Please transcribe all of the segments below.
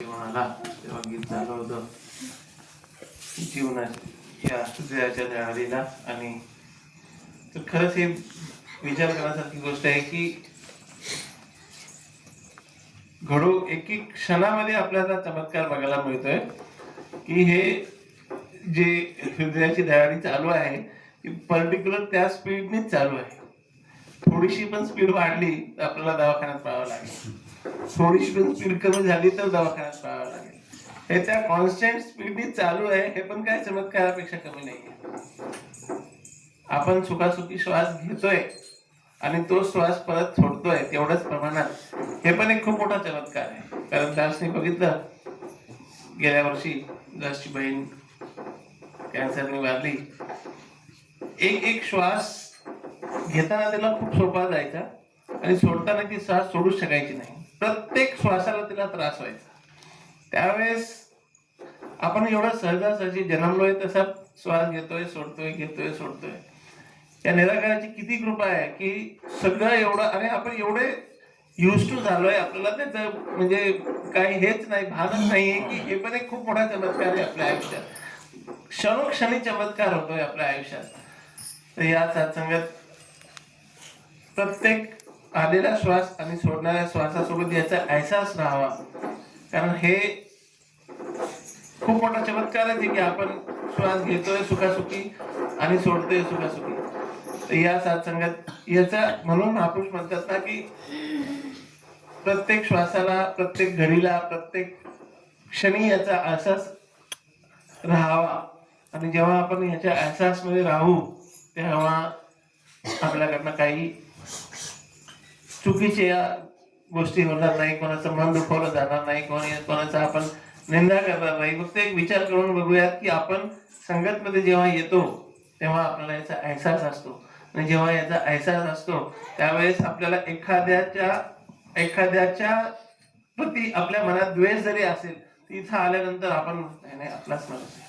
म्हणाला तेव्हा गीत झालं होतं जीवनाच्या हृदयाच्या न्याहाळीला. आणि तर खरंच हे विचार करण्यासारखी गोष्ट आहे की घडू एक एक क्षणामध्ये आपल्याला चमत्कार बघायला मिळतोय की हे जे हृदयाची दयाळी चालू आहे ती पर्टिक्युलर त्या स्पीडनेच चालू आहे. थोडीशी पण स्पीड वाढली तर आपल्याला दवाखान्यात पळावं लागेल, थोडीशी पण स्पीड कमी झाली तर दवाखान्यात पळावं लागेल. हे त्या कॉन्स्टंट स्पीडनी चालू आहे, हे पण काय चमत्कारापेक्षा कमी नाहीये. आपण सुखासुखी श्वास घेतोय आणि तो श्वास परत सोडतोय तेवढ्याच प्रमाणात, हे पण एक खूप मोठा चमत्कार आहे. कारण दासने बघितलं गेल्या वर्षी दासची बहीण कॅन्सरने वारली. एक एक श्वास घेताना त्याला खूप सोपा जायचा आणि सोडताना ती श्वास सोडूच शकायची नाही. प्रत्येक श्वासाला तिला त्रास व्हायचा. त्यावेळेस आपण एवढा सहजासहजी जन्मलोय तसा श्वास घेतोय सोडतोय घेतोय सोडतोय. या निराकाराची किती कृपा आहे की सगळं एवढं, आणि आपण एवढे युज टू झालोय, आपल्याला त्याचं म्हणजे काही हेच नाही, भानच नाहीये की हे पण एक खूप मोठा चमत्कार आहे आपल्या आयुष्यात. क्षणोक्षणी चमत्कार होतोय आपल्या आयुष्यात. तर या सत्संगात प्रत्येक आलेला श्वास आणि सोडणाऱ्या श्वासासोबत याचा एहसास राहावा. कारण हे खूप मोठा चमत्कार आहे की आपण श्वास घेतोय सुखासुखी आणि सोडतोय सुखासुखी. तर या सत्संगात याचा, म्हणून महापुरुष म्हणतात ना की प्रत्येक श्वासाला, प्रत्येक घडीला, प्रत्येक क्षणी याचा एहसास राहावा. आणि जेव्हा आपण याच्या एहसास मध्ये राहू तेव्हा आपल्याकडनं काही चुकीच्या गोष्टी होणार नाही, कोणाचं मन दुखवलं जाणार नाही, कोणाचा आपण निंदा करणार नाही. फक्त एक विचार करून बघूयात की आपण संगत मध्ये जेव्हा येतो तेव्हा आपल्याला याचा एहसास असतो. आणि जेव्हा याचा एहसास असतो त्यावेळेस आपल्याला एखाद्याच्या प्रती आपल्या मनात द्वेष जरी असेल, इथं आल्यानंतर आपण नाही आपलाच माणूस आहे,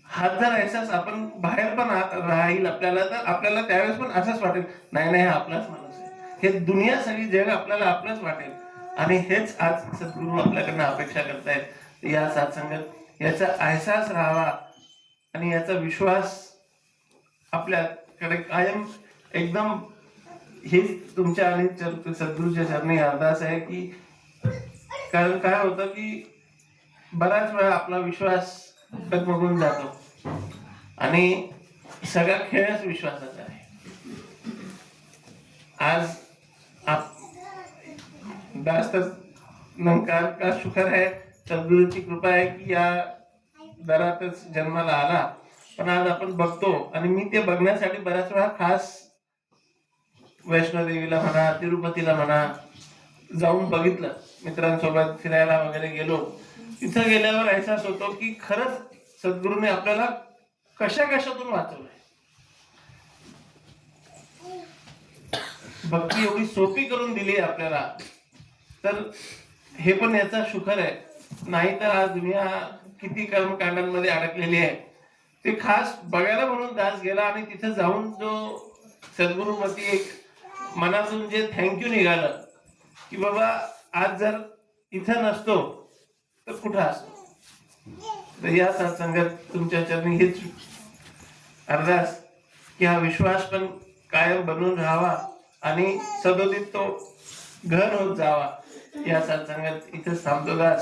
हा जर एहसास आपण बाहेर पण राहील आपल्याला, तर आपल्याला त्यावेळेस पण असंच वाटेल नाही नाही हा आपलाच माणूस आहे. हे दुनिया सगळी जग आपल्याला आपलंच वाटेल. आणि हेच आज सद्गुरू आपल्याकडनं अपेक्षा करतायत. या सत्संगात याचा एहसास राहावा आणि याचा विश्वास आपल्याकडे कायम एकदम, हेच तुमच्या आणि सद्गुरूच्या चरणी अरदास आहे की, कारण काय होतं की बऱ्याच वेळा आपला विश्वास डगमगून जातो आणि सगळा खेळच विश्वासाचा आहे. आज दास तर नंकार का शुकर है, सद्गुरूची कृपा आहे की या दरातच जन्माला आला. पण आज आपण बघतो, आणि मी ते बघण्यासाठी बऱ्याच वेळा खास वैष्णोदेवीला म्हणा, तिरुपतीला म्हणा जाऊन बघितलं, मित्रांसोबत फिरायला वगैरे गेलो. तिथं गेल्यावर एहसास होतो की खरंच सद्गुरूने आपल्याला कशा कशातून वाचवलंय. भक्ती एवढी सोपी करून दिली आहे आपल्याला, तर हे पण याचा शुकर आहे. नाहीतर आज दुनिया किती कर्मकांडांमध्ये अडकलेली आहे. ते खास बघायला म्हणून दास गेला आणि तिथे जाऊन जो सद्गुरूमती एक मनातून जे थँक्यू निघालं की बाबा आज जर इथं नसतो तर कुठं असतो. तर या सत्संगात तुमच्या चरणी हेच अरदास की हा विश्वास पण कायम बनून राहावा आणि सदोदित तो घन होत जावा. या सत्संगात इथं थांबतो दास.